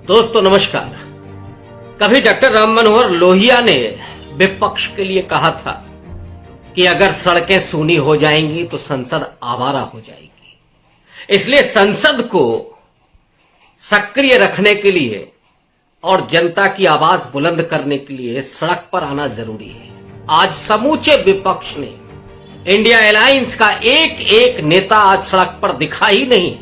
दोस्तों नमस्कार। कभी डॉक्टर राम मनोहर लोहिया ने विपक्ष के लिए कहा था कि अगर सड़कें सूनी हो जाएंगी तो संसद आवारा हो जाएगी, इसलिए संसद को सक्रिय रखने के लिए और जनता की आवाज बुलंद करने के लिए सड़क पर आना जरूरी है। आज समूचे विपक्ष ने, इंडिया अलायंस का एक एक नेता आज सड़क पर दिखा ही नहीं,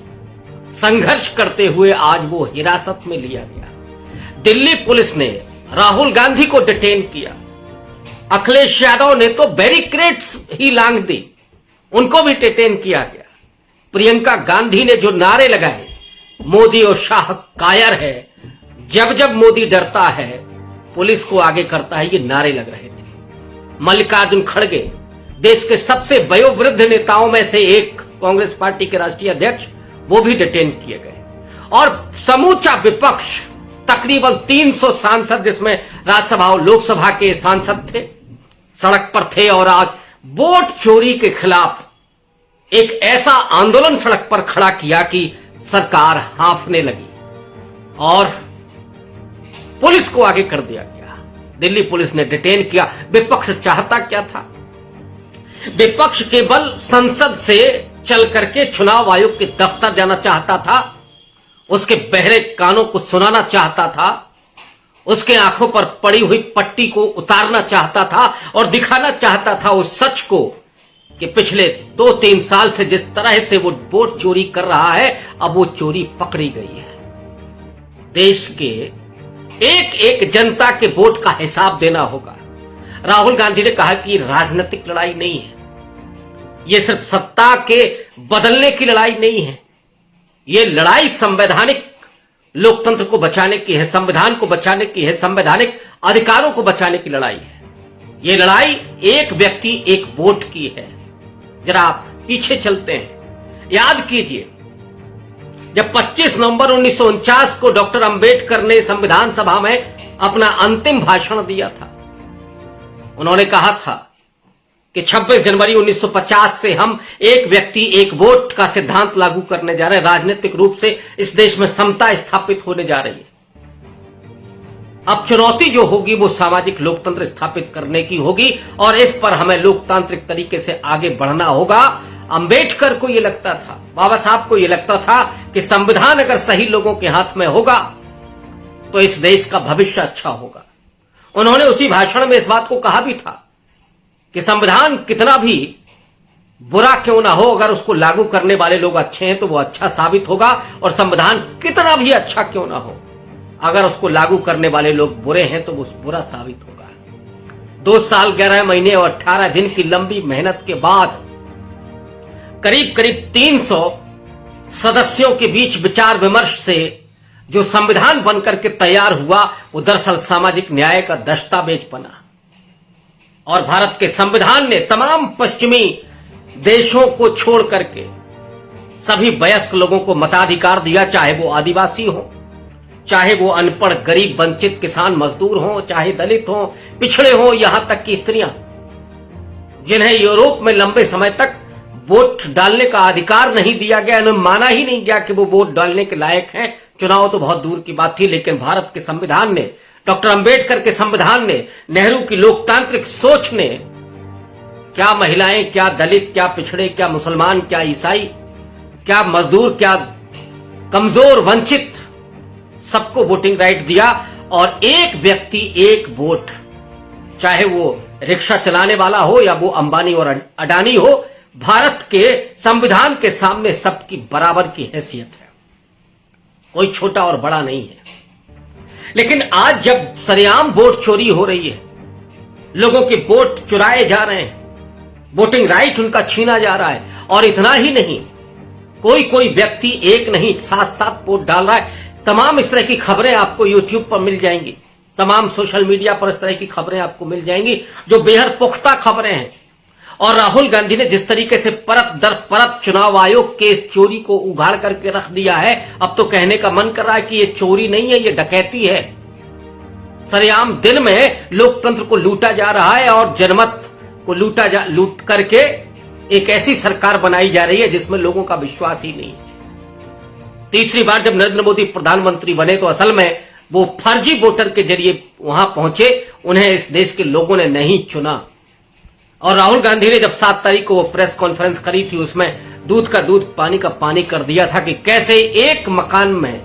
संघर्ष करते हुए आज वो हिरासत में लिया गया। दिल्ली पुलिस ने राहुल गांधी को डिटेन किया, अखिलेश यादव ने तो बैरिकेड्स ही लांग दी, उनको भी डिटेन किया गया। प्रियंका गांधी ने जो नारे लगाए, मोदी और शाह कायर है, जब जब मोदी डरता है पुलिस को आगे करता है, ये नारे लग रहे थे। मल्लिकार्जुन खड़गे, देश के सबसे वयोवृद्ध नेताओं में से एक, कांग्रेस पार्टी के राष्ट्रीय अध्यक्ष, वो भी डिटेन किए गए। और समूचा विपक्ष, तकरीबन 300 सांसद, जिसमें राज्यसभा और लोकसभा के सांसद थे, सड़क पर थे और आज वोट चोरी के खिलाफ एक ऐसा आंदोलन सड़क पर खड़ा किया कि सरकार हांफने लगी और पुलिस को आगे कर दिया गया। दिल्ली पुलिस ने डिटेन किया। विपक्ष चाहता क्या था? विपक्ष केवल संसद से चल करके चुनाव आयोग के दफ्तर जाना चाहता था, उसके बहरे कानों को सुनाना चाहता था, उसके आंखों पर पड़ी हुई पट्टी को उतारना चाहता था और दिखाना चाहता था उस सच को कि पिछले 2-3 साल से जिस तरह से वो वोट चोरी कर रहा है, अब वो चोरी पकड़ी गई है। देश के एक एक जनता के वोट का हिसाब देना होगा। राहुल गांधी ने कहा कि राजनीतिक लड़ाई नहीं है, ये सिर्फ सत्ता के बदलने की लड़ाई नहीं है, ये लड़ाई संवैधानिक लोकतंत्र को बचाने की है, संविधान को बचाने की है, संवैधानिक अधिकारों को बचाने की लड़ाई है। ये लड़ाई एक व्यक्ति एक वोट की है। जरा आप पीछे चलते हैं, याद कीजिए, जब 25 नवंबर 1949 को डॉक्टर अंबेडकर ने संविधान सभा में अपना अंतिम भाषण दिया था, उन्होंने कहा था कि 26 जनवरी 1950 से हम एक व्यक्ति एक वोट का सिद्धांत लागू करने जा रहे हैं। राजनीतिक रूप से इस देश में समता स्थापित होने जा रही है। अब चुनौती जो होगी वो सामाजिक लोकतंत्र स्थापित करने की होगी और इस पर हमें लोकतांत्रिक तरीके से आगे बढ़ना होगा। अंबेडकर को यह लगता था, बाबा साहब को यह लगता था कि संविधान अगर सही लोगों के हाथ में होगा तो इस देश का भविष्य अच्छा होगा। उन्होंने उसी भाषण में इस बात को कहा भी था कि संविधान कितना भी बुरा क्यों ना हो, अगर उसको लागू करने वाले लोग अच्छे हैं तो वो अच्छा साबित होगा, और संविधान कितना भी अच्छा क्यों ना हो, अगर उसको लागू करने वाले लोग बुरे हैं तो वो बुरा साबित होगा। 2 साल 11 महीने और 18 दिन की लंबी मेहनत के बाद करीब करीब 300 सदस्यों के बीच विचार विमर्श से जो संविधान बनकर के तैयार हुआ, वो दरअसल सामाजिक न्याय का दस्तावेज बना। और भारत के संविधान ने तमाम पश्चिमी देशों को छोड़ करके सभी वयस्क लोगों को मताधिकार दिया, चाहे वो आदिवासी हो, चाहे वो अनपढ़ गरीब वंचित किसान मजदूर हो, चाहे दलित हो, पिछड़े हो, यहां तक कि स्त्रियां, जिन्हें यूरोप में लंबे समय तक वोट डालने का अधिकार नहीं दिया गया, उन्हें माना ही नहीं गया कि वो वोट डालने के लायक हैं। चुनाव तो बहुत दूर की बात थी, लेकिन भारत के संविधान ने, डॉक्टर अंबेडकर के संविधान ने, नेहरू की लोकतांत्रिक सोच ने, क्या महिलाएं, क्या दलित, क्या पिछड़े, क्या मुसलमान, क्या ईसाई, क्या मजदूर, क्या कमजोर वंचित, सबको वोटिंग राइट दिया। और एक व्यक्ति एक वोट, चाहे वो रिक्शा चलाने वाला हो या वो अंबानी और अडानी हो, भारत के संविधान के सामने सबकी बराबर की हैसियत है, कोई छोटा और बड़ा नहीं है। लेकिन आज जब सरेआम वोट चोरी हो रही है, लोगों के वोट चुराए जा रहे हैं, वोटिंग राइट उनका छीना जा रहा है, और इतना ही नहीं, कोई व्यक्ति एक नहीं 7-7 वोट डाल रहा है। तमाम इस तरह की खबरें आपको यूट्यूब पर मिल जाएंगी, तमाम सोशल मीडिया पर इस तरह की खबरें आपको मिल जाएंगी जो बेहद पुख्ता खबरें हैं। और राहुल गांधी ने जिस तरीके से परत दर परत चुनाव आयोग के इस चोरी को उघाड़ करके रख दिया है, अब तो कहने का मन कर रहा है कि ये चोरी नहीं है, ये डकैती है। सरेआम दिन में लोकतंत्र को लूटा जा रहा है और जनमत को लूट करके एक ऐसी सरकार बनाई जा रही है जिसमें लोगों का विश्वास ही नहीं है। तीसरी बार जब नरेंद्र मोदी प्रधानमंत्री बने तो असल में वो फर्जी वोटर के जरिए वहां पहुंचे, उन्हें इस देश के लोगों ने नहीं चुना। और राहुल गांधी ने जब 7 तारीख को वो प्रेस कॉन्फ्रेंस करी थी, उसमें दूध का दूध पानी का पानी कर दिया था कि कैसे एक मकान में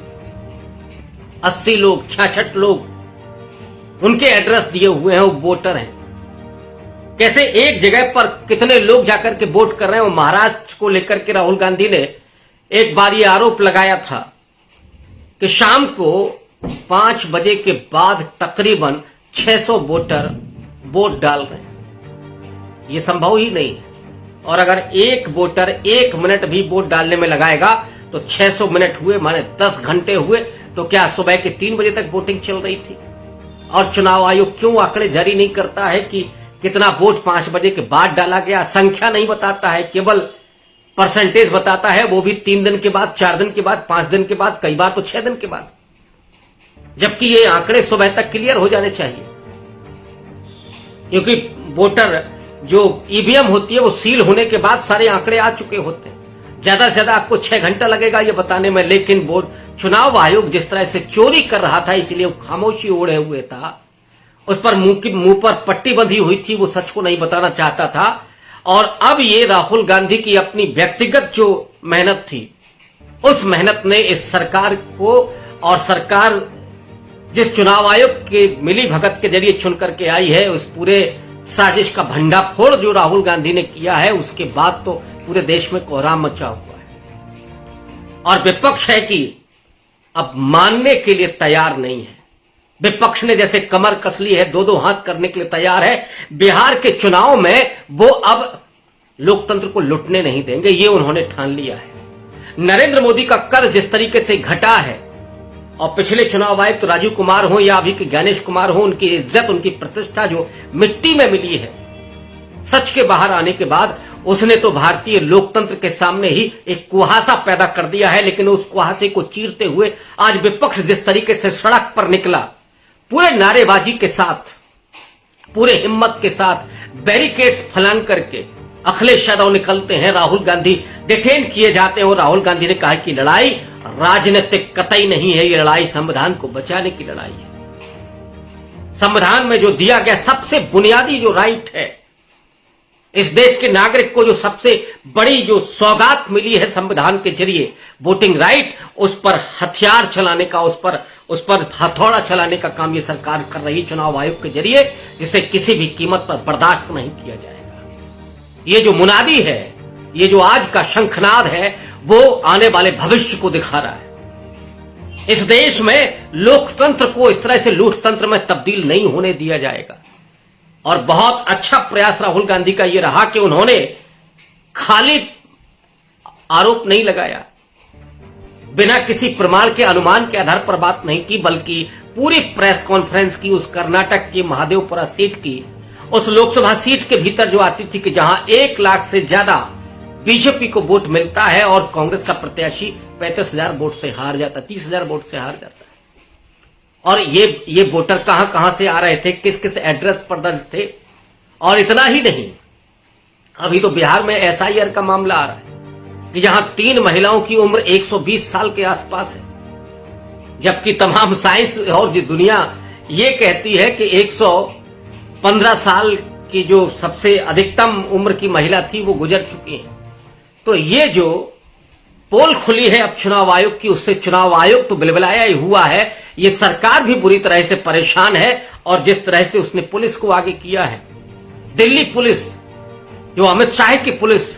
80 लोग 66 लोग उनके एड्रेस दिए हुए हैं, वो वोटर हैं। कैसे एक जगह पर कितने लोग जाकर के वोट कर रहे हैं। वो महाराष्ट्र को लेकर के राहुल गांधी ने एक बार ये आरोप लगाया था कि शाम को 5 बजे के बाद तकरीबन 600 वोटर वोट डाल रहे हैं। ये संभव ही नहीं है। और अगर एक वोटर 1 मिनट भी वोट डालने में लगाएगा तो 600 मिनट हुए, माने 10 घंटे हुए। तो क्या सुबह के 3 बजे तक वोटिंग चल रही थी? और चुनाव आयोग क्यों आंकड़े जारी नहीं करता है कि कितना वोट 5 बजे के बाद डाला गया? संख्या नहीं बताता है, केवल परसेंटेज बताता है, वो भी 3 दिन के बाद, 4 दिन के बाद, 5 दिन के बाद, कई बार तो 6 दिन के बाद। जबकि ये आंकड़े सुबह तक क्लियर हो जाने चाहिए, क्योंकि वोटर जो ईवीएम होती है वो सील होने के बाद सारे आंकड़े आ चुके होते हैं। ज्यादा से ज्यादा आपको 6 घंटा लगेगा ये बताने में। लेकिन वोट चुनाव आयोग जिस तरह से चोरी कर रहा था, इसलिए वो खामोशी ओढ़े हुए था, उस पर मुंह पर पट्टी बंधी हुई थी, वो सच को नहीं बताना चाहता था। और अब ये राहुल गांधी की अपनी व्यक्तिगत जो मेहनत थी, उस मेहनत ने इस सरकार को, और सरकार जिस चुनाव आयोग के मिली भगत के जरिए चुन करके आई है, उस पूरे साजिश का भंडाफोड़ जो राहुल गांधी ने किया है, उसके बाद तो पूरे देश में कोहराम मचा हुआ है। और विपक्ष है कि अब मानने के लिए तैयार नहीं है। विपक्ष ने जैसे कमर कस ली है, 2-2 हाथ करने के लिए तैयार है। बिहार के चुनाव में वो अब लोकतंत्र को लुटने नहीं देंगे, ये उन्होंने ठान लिया है। नरेंद्र मोदी का कर्ज जिस तरीके से घटा है, और पिछले चुनाव आयुक्त तो राजीव कुमार हो या अभी के ज्ञानेश कुमार हो, उनकी इज्जत, उनकी प्रतिष्ठा जो मिट्टी में मिली है सच के बाहर आने के बाद, उसने तो भारतीय लोकतंत्र के सामने ही एक कुहासा पैदा कर दिया है। लेकिन उस कुहासे को चीरते हुए आज विपक्ष जिस तरीके से सड़क पर निकला, पूरे नारेबाजी के साथ, पूरे हिम्मत के साथ, बैरिकेड्स फलांग करके अखिलेश यादव निकलते हैं, राहुल गांधी डिटेन किए जाते हैं। और राहुल गांधी ने कहा कि लड़ाई राजनीतिक कतई नहीं है, ये लड़ाई संविधान को बचाने की लड़ाई है। संविधान में जो दिया गया सबसे बुनियादी जो राइट है, इस देश के नागरिक को जो सबसे बड़ी जो सौगात मिली है संविधान के जरिए, वोटिंग राइट, उस पर हथियार चलाने का, उस पर हथौड़ा चलाने का काम ये सरकार कर रही है चुनाव आयोग के जरिए, जिसे किसी भी कीमत पर बर्दाश्त नहीं किया जाएगा। ये जो मुनादी है, ये जो आज का शंखनाद है, वो आने वाले भविष्य को दिखा रहा है। इस देश में लोकतंत्र को इस तरह से लूटतंत्र में तब्दील नहीं होने दिया जाएगा। और बहुत अच्छा प्रयास राहुल गांधी का यह रहा कि उन्होंने खाली आरोप नहीं लगाया, बिना किसी प्रमाण के, अनुमान के आधार पर बात नहीं की, बल्कि पूरी प्रेस कॉन्फ्रेंस की उस कर्नाटक की महादेवपुरा सीट की, उस लोकसभा सीट के भीतर जो आती थी कि जहां 1 लाख से ज्यादा बीजेपी को वोट मिलता है और कांग्रेस का प्रत्याशी 35,000 वोट से हार जाता, 30,000 वोट से हार जाता है। और ये वोटर कहां कहां से आ रहे थे, किस किस एड्रेस पर दर्ज थे। और इतना ही नहीं, अभी तो बिहार में एसआईआर का मामला आ रहा है कि जहां 3 महिलाओं की उम्र 120 साल के आसपास है, जबकि तमाम साइंस और दुनिया ये कहती है कि 115 साल की जो सबसे अधिकतम उम्र की महिला थी वो गुजर चुकी है। तो ये जो पोल खुली है अब चुनाव आयोग की, उससे चुनाव आयोग तो बिलबिलाया ही हुआ है, ये सरकार भी बुरी तरह से परेशान है। और जिस तरह से उसने पुलिस को आगे किया है, दिल्ली पुलिस, जो अमित शाह की पुलिस,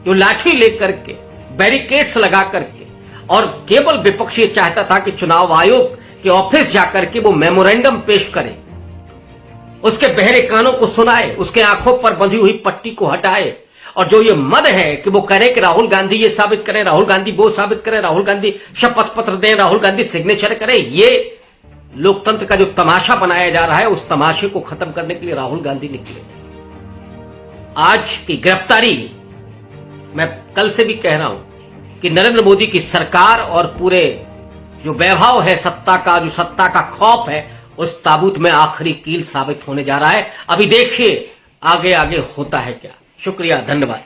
जो लाठी लेकर के, बैरिकेड्स लगा करके, और केवल विपक्ष ये चाहता था कि चुनाव आयोग के ऑफिस जाकर के वो मेमोरेंडम पेश करे, उसके बहरे कानों को सुनाए, उसके आंखों पर बंधी हुई पट्टी को हटाए। और जो ये मद है कि वो करें कि राहुल गांधी ये साबित करें, राहुल गांधी वो साबित करें, राहुल गांधी शपथ पत्र दें, राहुल गांधी सिग्नेचर करें, ये लोकतंत्र का जो तमाशा बनाया जा रहा है, उस तमाशे को खत्म करने के लिए राहुल गांधी निकले थे। आज की गिरफ्तारी, मैं कल से भी कह रहा हूं कि नरेंद्र मोदी की सरकार और पूरे जो वैभव है सत्ता का, जो सत्ता का खौफ है, उस ताबूत में आखिरी कील साबित होने जा रहा है। अभी देखिए आगे आगे होता है क्या। शुक्रिया, धन्यवाद।